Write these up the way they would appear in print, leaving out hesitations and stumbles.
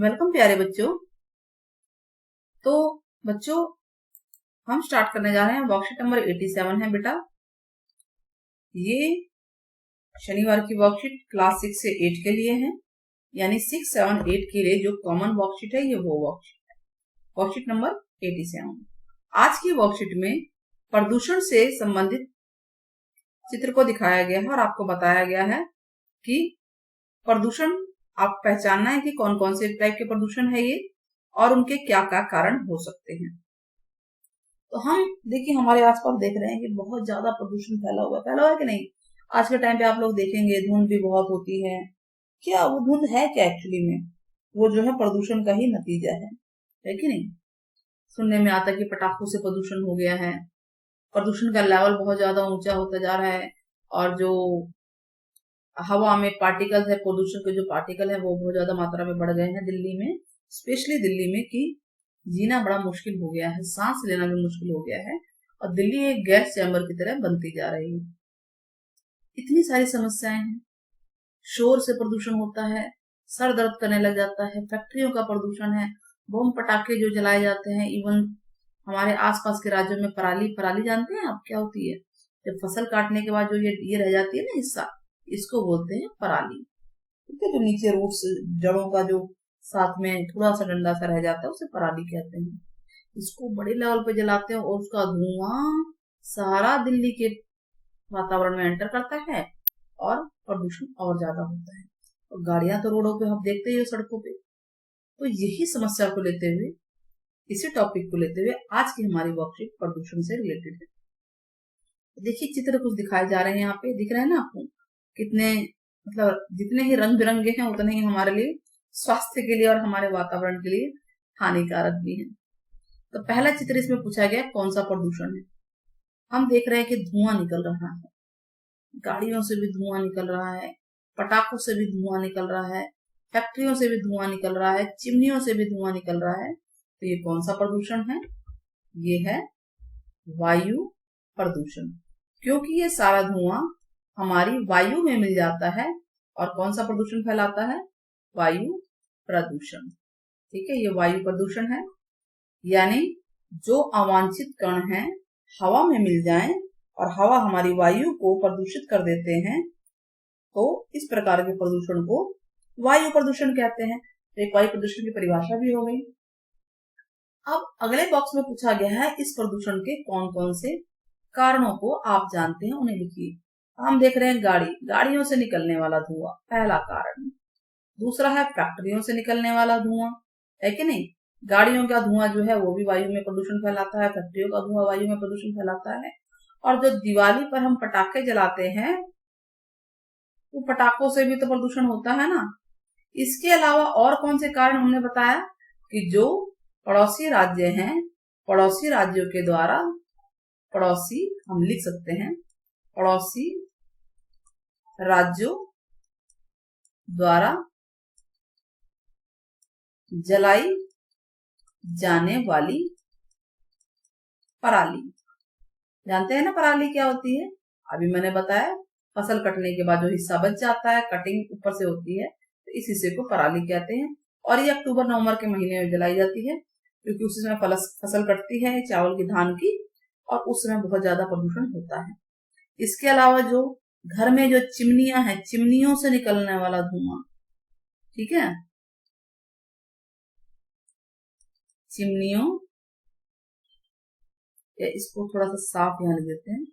Welcome प्यारे बच्चों। तो बच्चों हम स्टार्ट करने जा रहे हैं। वर्कशीट नंबर 87 है बेटा। ये शनिवार की वर्कशीट क्लास 6 से 8 के लिए है, यानी 6, 7, 8 के लिए जो कॉमन वर्कशीट है ये वो वर्कशीट है, वर्कशीट नंबर 87। आज की वर्कशीट में प्रदूषण से संबंधित चित्र को दिखाया गया है और आपको बताया गया है कि प्रदूषण आप पहचानना है कि कौन कौन से टाइप के प्रदूषण है ये और उनके क्या क्या कारण हो सकते हैं। तो हम देखिए हमारे आसपास देख रहे हैं कि बहुत ज्यादा प्रदूषण फैला हुआ है कि नहीं। आज के टाइम पे आप लोग देखेंगे धुंध भी बहुत होती है। क्या वो धुंध है क्या एक्चुअली में? वो जो है प्रदूषण का ही नतीजा है कि नहीं। सुनने में आता है कि पटाखों से प्रदूषण हो गया है, प्रदूषण का लेवल बहुत ज्यादा ऊंचा होता जा रहा है और जो हवा में पार्टिकल है, प्रदूषण के जो पार्टिकल है वो बहुत ज्यादा मात्रा में बढ़ गए हैं दिल्ली में, स्पेशली दिल्ली में, कि जीना बड़ा मुश्किल हो गया है, सांस लेना भी मुश्किल हो गया है और दिल्ली एक गैस चैम्बर की तरह बनती जा रही है। इतनी सारी समस्याएं हैं। शोर से प्रदूषण होता है, सर दर्द करने लग जाता है, फैक्ट्रियों का प्रदूषण है, बम पटाखे जो जलाए जाते हैं, इवन हमारे आसपास के राज्यों में पराली जानते हैं आप क्या होती है? जब फसल काटने के बाद जो ये रह जाती है ना हिस्सा, इसको बोलते हैं पराली। ठीक है, जो नीचे रूट्स जड़ों का जो साथ में थोड़ा सा डंडा सा रह जाता है उसे पराली कहते हैं। इसको बड़े लेवल पे जलाते हैं और उसका धुआं सारा दिल्ली के वातावरण में एंटर करता है और प्रदूषण और ज्यादा होता है। और गाड़ियां तो रोडों पे हम देखते ही सड़कों पे। तो यही समस्या को लेते हुए, इसी टॉपिक को लेते हुए आज की हमारी वर्कशीट प्रदूषण से रिलेटेड है। देखिए चित्र कुछ दिखाए जा रहे हैं, यहाँ पे दिख रहे हैं ना आपको? कितने मतलब जितने ही रंग बिरंगे हैं उतने ही हमारे लिए स्वास्थ्य के लिए और हमारे वातावरण के लिए हानिकारक भी हैं। तो पहला चित्र इसमें पूछा गया कौन सा प्रदूषण है। हम देख रहे हैं कि धुआं निकल रहा है, गाड़ियों से भी धुआं निकल रहा है, पटाखों से भी धुआं निकल रहा है, फैक्ट्रियों से भी धुआं निकल रहा है, चिमनियों से भी धुआं निकल रहा है। तो ये कौन सा प्रदूषण है? ये है वायु प्रदूषण, क्योंकि ये सारा धुआं हमारी वायु में मिल जाता है और कौन सा प्रदूषण फैलाता है? वायु प्रदूषण। ठीक है, ये वायु प्रदूषण है, यानी जो अवांछित कण हैं हवा में मिल जाएं और हवा हमारी वायु को प्रदूषित कर देते हैं, तो इस प्रकार के प्रदूषण को वायु प्रदूषण कहते हैं। तो एक वायु प्रदूषण की परिभाषा भी हो गई। अब अगले बॉक्स में पूछा गया है इस प्रदूषण के कौन कौन से कारणों को आप जानते हैं उन्हें लिखिए। हम देख रहे हैं गाड़ियों से निकलने वाला धुआं पहला कारण। दूसरा है फैक्ट्रियों से निकलने वाला धुआं, है कि नहीं। गाड़ियों का धुआं जो है वो भी वायु में प्रदूषण फैलाता है, फैक्ट्रियों का धुआं वायु में प्रदूषण फैलाता है। और जो दिवाली पर हम पटाखे जलाते हैं वो पटाखों से भी तो प्रदूषण होता है ना। इसके अलावा और कौन से कारण हमने बताया कि जो पड़ोसी राज्य हैं, पड़ोसी राज्यों के द्वारा, पड़ोसी हम लिख सकते हैं, पड़ोसी राज्यों द्वारा जलाई जाने वाली पराली। जानते हैं ना पराली क्या होती है? अभी मैंने बताया, फसल कटने के बाद जो हिस्सा बच जाता है, कटिंग ऊपर से होती है, तो इस हिस्से को पराली कहते हैं। और ये अक्टूबर नवंबर के महीने में जलाई जाती है क्योंकि उस समय फसल कटती है चावल की, धान की, और उस समय बहुत ज्यादा प्रदूषण होता है। इसके अलावा जो घर में जो चिमनियां हैं, चिमनियों से निकलने वाला धुआं, ठीक है, चिमनियों, या इसको थोड़ा सा साफ यहाँ लिख देते हैं,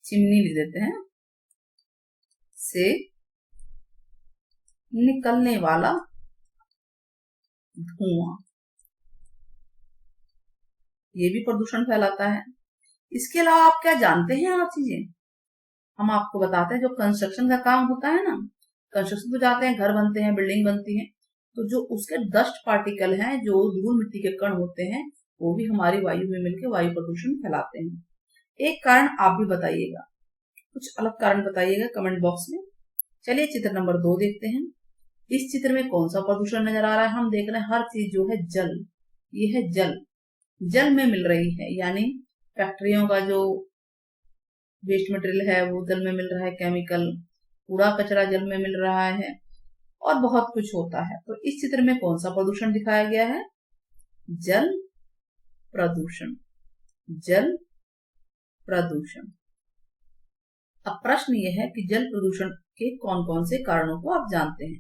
चिमनी लिख देते हैं, से निकलने वाला धुआं, ये भी प्रदूषण फैलाता है। इसके अलावा आप क्या जानते हैं और चीजें हम आपको बताते हैं। जो कंस्ट्रक्शन का काम होता है ना, कंस्ट्रक्शन तो जाते हैं, घर बनते हैं, बिल्डिंग बनती है, तो जो उसके डस्ट पार्टिकल हैं, जो धूल मिट्टी के कण होते हैं, वो भी हमारी वायु में मिलकर वायु प्रदूषण फैलाते हैं। एक कारण आप भी बताइएगा, कुछ अलग कारण बताइएगा कमेंट बॉक्स में। चलिए चित्र नंबर 2 देखते हैं। इस चित्र में कौन सा प्रदूषण नजर आ रहा है? हम देख रहे हैं हर चीज जो है जल, ये है जल में मिल रही है, यानी फैक्ट्रियों का जो वेस्ट मटेरियल है वो जल में मिल रहा है, केमिकल, कूड़ा कचरा जल में मिल रहा है, और बहुत कुछ होता है। तो इस चित्र में कौन सा प्रदूषण दिखाया गया है? जल प्रदूषण, जल प्रदूषण। अब प्रश्न ये है कि जल प्रदूषण के कौन कौन से कारणों को आप जानते हैं?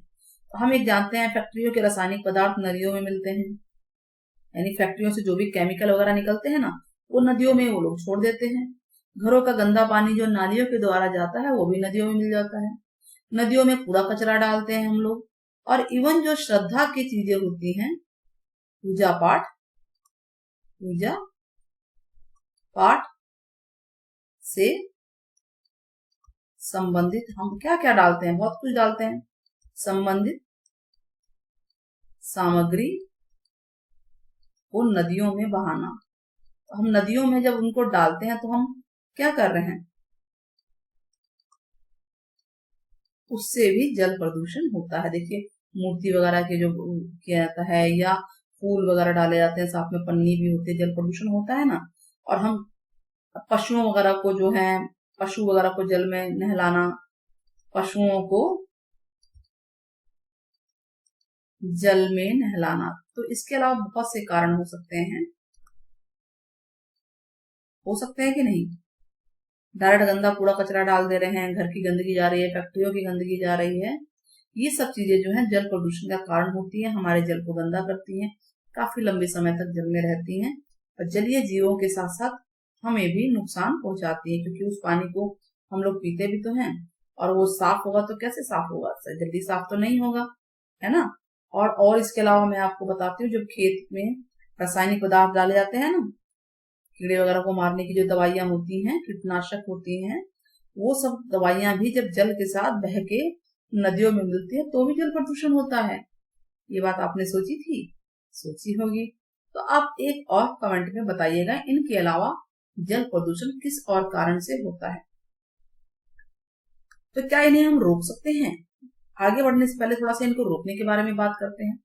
तो हम एक जानते हैं, फैक्ट्रियों के रासायनिक पदार्थ नदियों में मिलते हैं, यानी फैक्ट्रियों से जो भी केमिकल वगैरह निकलते हैं ना, वो नदियों में वो लोग छोड़ देते हैं। घरों का गंदा पानी जो नालियों के द्वारा जाता है वो भी नदियों में मिल जाता है। नदियों में कूड़ा कचरा डालते हैं हम लोग, और इवन जो श्रद्धा की चीजें होती हैं, पूजा पाठ, पूजा पाठ से संबंधित हम क्या क्या डालते हैं? बहुत कुछ डालते हैं। संबंधित सामग्री को नदियों में बहाना। हम नदियों में जब उनको डालते हैं तो हम क्या कर रहे हैं? उससे भी जल प्रदूषण होता है। देखिए, मूर्ति वगैरह के जो किया जाता है, या फूल वगैरह डाले जाते हैं, साथ में पन्नी भी होती है, जल प्रदूषण होता है ना। और हम पशुओं वगैरह को जो है, पशु वगैरह को जल में नहलाना, पशुओं को जल में नहलाना। तो इसके अलावा बहुत से कारण हो सकते हैं कि नहीं? डायरेक्ट गंदा कूड़ा कचरा डाल दे रहे हैं, घर की गंदगी जा रही है, फैक्ट्रियों की गंदगी जा रही है, ये सब चीजें जो है जल प्रदूषण का कारण होती है, हमारे जल को गंदा करती हैं, काफी लंबे समय तक जल में रहती हैं, और जलीय जीवों के साथ साथ हमें भी नुकसान पहुंचाती है, क्योंकि उस पानी को हम लोग पीते भी तो हैं, और वो साफ होगा तो कैसे साफ होगा? जल्दी साफ तो नहीं होगा, है ना। और इसके अलावा मैं आपको बताती हूँ, जब खेत में रासायनिक पदार्थ डाले जाते हैं ना, कीड़े वगैरह को मारने की जो दवाइयां होती हैं, कीटनाशक होती हैं, वो सब दवाइयां भी जब जल के साथ बह के नदियों में मिलती है तो भी जल प्रदूषण होता है। ये बात आपने सोची थी? सोची होगी। तो आप एक और कमेंट में बताइएगा, इनके अलावा जल प्रदूषण किस और कारण से होता है? तो क्या इन्हें हम रोक सकते हैं? आगे बढ़ने से पहले थोड़ा सा इनको रोकने के बारे में बात करते हैं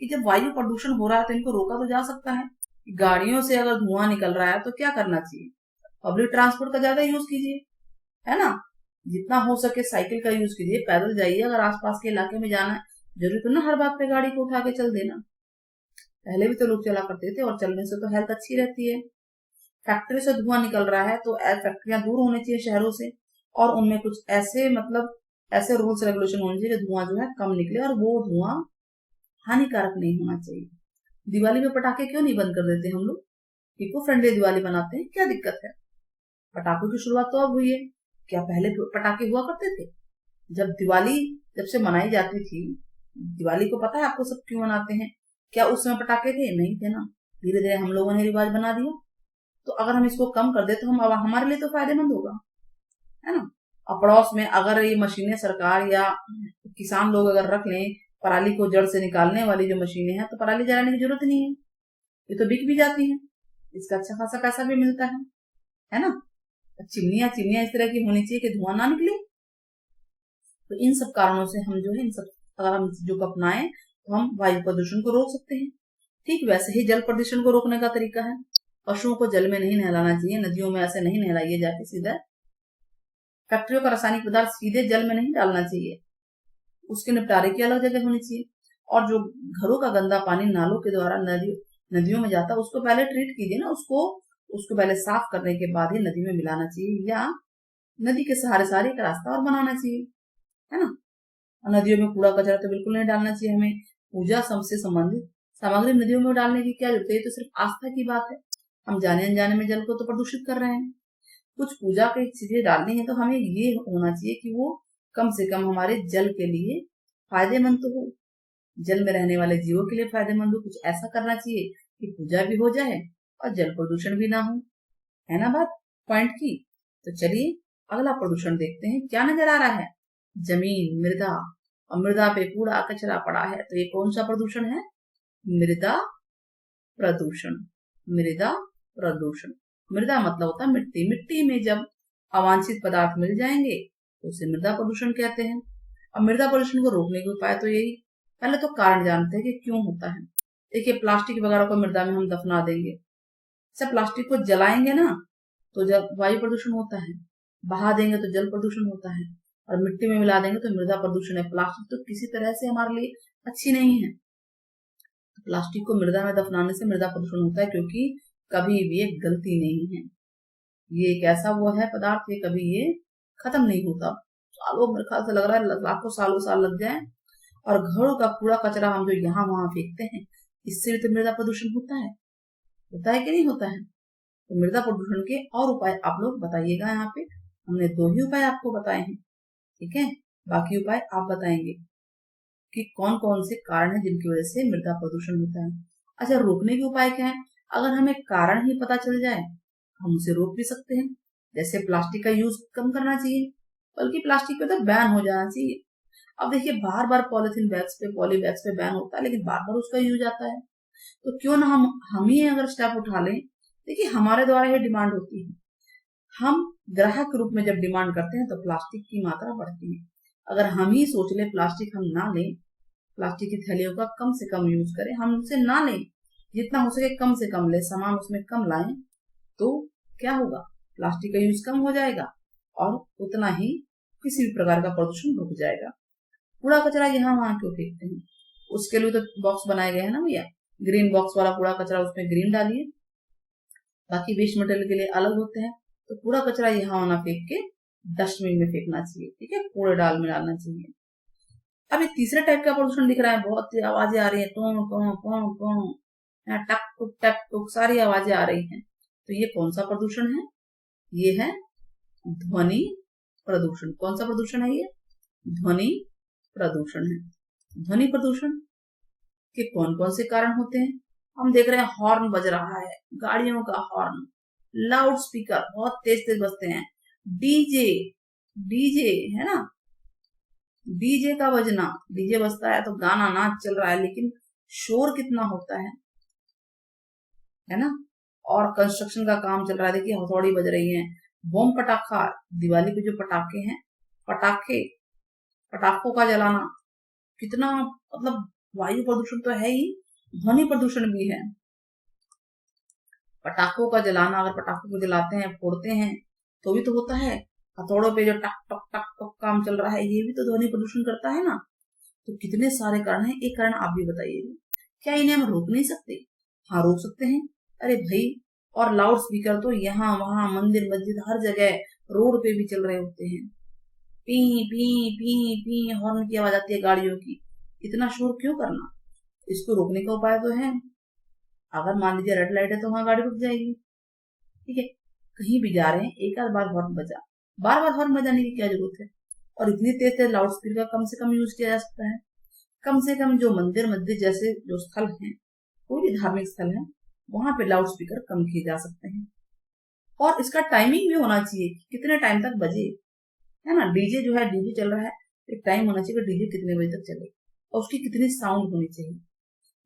कि जब वायु प्रदूषण हो रहा है तो इनको रोका तो जा सकता है। गाड़ियों से अगर धुआं निकल रहा है तो क्या करना चाहिए? पब्लिक ट्रांसपोर्ट का ज्यादा यूज कीजिए, है ना। जितना हो सके साइकिल का यूज कीजिए, पैदल जाइए। अगर आसपास के इलाके में जाना है, जरूरी तो ना हर बात पे गाड़ी को उठा के चल देना। पहले भी तो लोग चला करते थे, और चलने से तो हेल्थ अच्छी रहती है। फैक्ट्री से धुआं निकल रहा है तो फैक्ट्रियां दूर होनी चाहिए शहरों से, और उनमें कुछ ऐसे ऐसे रूल्स रेगुलेशन होने चाहिए कि धुआं जो है कम निकले, और वो धुआं हानिकारक नहीं होना चाहिए। दिवाली में पटाखे क्यों नहीं बंद कर देते हम लोग? इको फ्रेंडली दिवाली बनाते हैं, क्या दिक्कत है? पटाखों की शुरुआत तो अब हुई है, क्या पहले पटाखे हुआ करते थे? जब से मनाई जाती थी, दिवाली को पता है आपको सब क्यों मनाते हैं? क्या उस समय पटाखे थे? नहीं थे ना। धीरे धीरे हम लोगों ने रिवाज बना दिया। तो अगर हम इसको कम कर दे तो हम हमारे लिए तो फायदेमंद होगा, है ना। और पड़ोस में अगर ये मशीनें सरकार या किसान लोग अगर रख लें, पराली को जड़ से निकालने वाली जो मशीनें हैं, तो पराली जलाने की जरूरत नहीं है, ये तो बिक भी जाती है, इसका अच्छा खासा पैसा भी मिलता है ना। चिमनियां इस तरह की होनी चाहिए कि धुआं ना निकले। तो इन सब कारणों से हम जो है, इन सब अगर हम चीजों को अपनाएं तो हम वायु प्रदूषण को रोक सकते हैं। ठीक वैसे ही जल प्रदूषण को रोकने का तरीका है, पशुओं को जल में नहीं नहलाना चाहिए, नदियों में ऐसे नहीं नहलाइए जाके सीधा। फैक्ट्रियों का रासायनिक पदार्थ सीधे जल में नहीं डालना चाहिए, उसके निपटारे की अलग जगह होनी चाहिए। और जो घरों का गंदा पानी नालों के द्वारा नदियों में जाता है, उसको पहले ट्रीट कीजिए ना, उसको पहले साफ करने के बाद ही नदी में मिलाना चाहिए, या नदी के सहारे एक रास्ता और बनाना चाहिए, है ना। और नदियों में कूड़ा कचरा तो बिल्कुल नहीं डालना चाहिए। हमें पूजा से संबंधित सामग्री नदियों में डालने की क्या जरूरत है? ये तो सिर्फ आस्था की बात है। हम जाने अनजाने में जल को तो प्रदूषित कर रहे हैं। कुछ पूजा की चीजें डालनी है तो हमें ये होना चाहिए कि वो कम से कम हमारे जल के लिए फायदेमंद तो हो, जल में रहने वाले जीवों के लिए फायदेमंद हो। कुछ ऐसा करना चाहिए कि पूजा भी हो जाए और जल प्रदूषण भी ना हो, है ना बात पॉइंट की। तो चलिए अगला प्रदूषण देखते हैं। क्या नजर आ रहा है? जमीन, मृदा, और मृदा पे कूड़ा कचरा पड़ा है, तो ये कौन सा प्रदूषण है? मृदा प्रदूषण। मृदा प्रदूषण, मृदा मतलब होता है मिट्टी। मिट्टी में जब अवांछित पदार्थ मिल जाएंगे तो उसे मृदा प्रदूषण कहते हैं। अब मृदा प्रदूषण को रोकने के उपाय तो यही, पहले तो कारण जानते हैं कि क्यों होता है। देखिए, प्लास्टिक वगैरह को मृदा में हम दफना देंगे, जब प्लास्टिक को जलाएंगे ना तो जब वायु प्रदूषण होता है, बहा देंगे तो जल प्रदूषण होता है, और मिट्टी में मिला देंगे तो मृदा प्रदूषण है। प्लास्टिक तो किसी तरह से हमारे लिए अच्छी नहीं है। प्लास्टिक को मृदा में दफनाने से मृदा प्रदूषण होता है, क्योंकि कभी भी एक गलती नहीं है। ये एक ऐसा वो है पदार्थ, ये कभी ये खत्म नहीं होता। सालों, मेरे ख्याल से लग रहा है लाखों सालों साल लग जाए। और घरों का कूड़ा कचरा हम जो यहाँ वहां फेंकते हैं, इससे भी तो मृदा प्रदूषण होता है कि नहीं होता है? तो मृदा प्रदूषण के और उपाय आप लोग बताइएगा। यहाँ पे हमने 2 ही उपाय आपको बताए हैं, ठीक है। बाकी उपाय आप बताएंगे कि कौन कौन से कारण है जिनकी वजह से मृदा प्रदूषण होता है। अच्छा, रोकने के उपाय क्या है? अगर हमें कारण ही पता चल जाए, हम उसे रोक भी सकते हैं। जैसे प्लास्टिक का यूज कम करना चाहिए, बल्कि प्लास्टिक पे तो बैन हो जाना चाहिए। अब देखिए, बार बार पॉलिथीन बैग्स पे, पॉली बैग्स पे बैन होता है, लेकिन बार बार उसका यूज आता है। तो क्यों ना हम ही अगर स्टेप उठा लें। देखिए, हमारे द्वारा ये डिमांड होती है। हम ग्राहक के रूप में जब डिमांड करते हैं तो प्लास्टिक की मात्रा बढ़ती है। अगर हम ही सोच ले प्लास्टिक हम ना लें, प्लास्टिक की थैलियों का कम से कम यूज करें, हम उसे ना लें, जितना हो सके कम से कम ले, सामान उसमें कम लाएं, तो क्या होगा? प्लास्टिक का यूज कम हो जाएगा और उतना ही किसी भी प्रकार का प्रदूषण रुक जाएगा। कूड़ा कचरा यहाँ वहां क्यों फेंकते हैं? उसके लिए तो बॉक्स बनाए गए हैं ना भैया। ग्रीन बॉक्स वाला कूड़ा कचरा उसमें ग्रीन डालिए, बाकी वेस्ट मटेरियल के लिए अलग होते हैं। तो कूड़ा कचरा यहाँ वहां फेंक के डस्टबिन में फेंकना चाहिए, ठीक है, कूड़ेदान में डालना चाहिए। अब एक तीसरे टाइप का प्रदूषण दिख रहा है, बहुत आवाजें आ रही है, टों टों टों टों, टक टुक सारी आवाजें आ रही हैं। तो ये कौन सा प्रदूषण है? ये है ध्वनि प्रदूषण। कौन सा प्रदूषण है ये? ध्वनि प्रदूषण है। ध्वनि प्रदूषण के कौन कौन से कारण होते हैं? हम देख रहे हैं हॉर्न बज रहा है, गाड़ियों का हॉर्न, लाउड स्पीकर बहुत तेज तेज बजते हैं, डीजे डीजे है ना, डीजे का बजना, डीजे बजता है तो गाना नाच चल रहा है, लेकिन शोर कितना होता है ना। और कंस्ट्रक्शन का काम चल रहा है, देखिए हथौड़ी बज रही है, बम पटाखा, दिवाली पे जो पटाखे हैं, पटाखों का जलाना, कितना मतलब वायु प्रदूषण तो है ही, ध्वनि प्रदूषण भी है। पटाखों का जलाना, अगर पटाखों को जलाते हैं, फोड़ते हैं, तो भी तो होता है। हथौड़ों पे जो टक टक टक टक काम चल रहा है, ये भी तो ध्वनि प्रदूषण करता है ना। तो कितने सारे कारण हैं, एक कारण आप भी बताइए, क्या इन्हें हम रोक नहीं सकते? हाँ, रोक सकते हैं। अरे भाई, और लाउड स्पीकर तो यहाँ वहां मंदिर मस्जिद हर जगह रोड पे भी चल रहे होते हैं। P P P P horn की आवाज आती है गाड़ियों की। इतना शोर क्यों करना? इसको रोकने का उपाय तो है। अगर मान लीजिए रेड लाइट है तो वहां गाड़ी रुक जाएगी, ठीक है। कहीं भी जा रहे हैं, एक आध बार हॉर्न बजा, बार बार हॉर्न बजाने की क्या जरूरत है? और इतनी तेज तेज लाउड स्पीकर का कम से कम यूज किया जा सकता है। कम से कम जो मंदिर मस्जिद जैसे जो स्थल हैं, कोई भी धार्मिक स्थल है, वहां पे लाउड स्पीकर कम किए जा सकते हैं। और इसका टाइमिंग भी होना चाहिए कि कितने टाइम तक बजे, है ना। डीजे जो है, डीजे चल रहा है, एक टाइम होना चाहिए कि डीजे कितने बजे तक चले, और उसकी कितनी साउंड होनी चाहिए।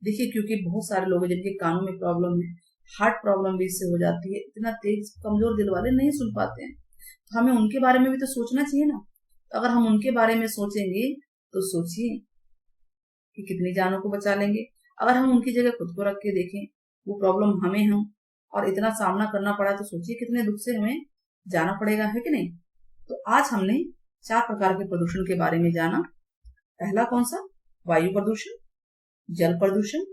देखिए, क्योंकि बहुत सारे लोग हैं जिनके कानों में प्रॉब्लम है, हार्ट प्रॉब्लम भी इससे हो जाती है, इतना तेज कमजोर दिल वाले नहीं सुन पाते हैं। तो हमें उनके बारे में भी तो सोचना चाहिए ना। तो अगर हम उनके बारे में सोचेंगे तो सोचिए कि कितनी जानों को बचा लेंगे। अगर हम उनकी जगह खुद को रख के देखें, वो प्रॉब्लम हमें हम और इतना सामना करना पड़ा, तो सोचिए कितने दुख से हमें जाना पड़ेगा, है कि नहीं। तो आज हमने 4 प्रकार के प्रदूषण के बारे में जाना। पहला कौन सा? वायु प्रदूषण, जल प्रदूषण,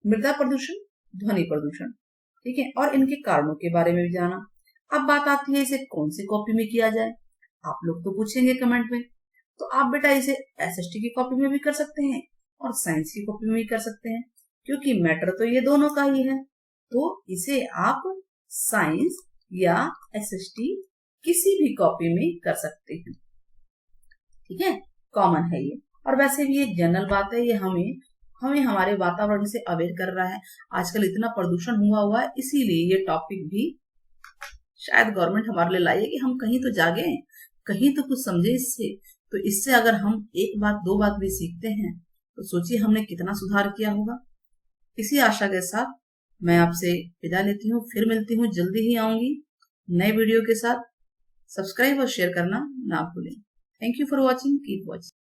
मृदा प्रदूषण, ध्वनि प्रदूषण, ठीक है। और इनके कारणों के बारे में भी जाना। अब बात आती है इसे कौन सी कॉपी में किया जाए। आप लोग तो पूछेंगे कमेंट में, तो आप बेटा इसे एसएसटी की कॉपी में भी कर सकते हैं और साइंस की कॉपी में भी कर सकते हैं, क्योंकि मैटर तो ये दोनों का ही है। तो इसे आप साइंस या एसएसटी किसी भी कॉपी में कर सकते हैं, ठीक है, कॉमन है ये। और वैसे भी एक जनरल बात है, ये हमें हमारे वातावरण से अवेयर कर रहा है। आजकल इतना प्रदूषण हुआ है, इसीलिए ये टॉपिक भी शायद गवर्नमेंट हमारे लिए लाई है कि हम कहीं तो जागे, कहीं तो कुछ समझे इससे। तो इससे अगर हम एक बात 2 बात भी सीखते हैं, तो सोचिए हमने कितना सुधार किया होगा। इसी आशा के साथ मैं आपसे विदा लेती हूँ, फिर मिलती हूँ, जल्दी ही आऊंगी नए वीडियो के साथ। सब्सक्राइब और शेयर करना ना भूलें। Thank you for watching, keep watching.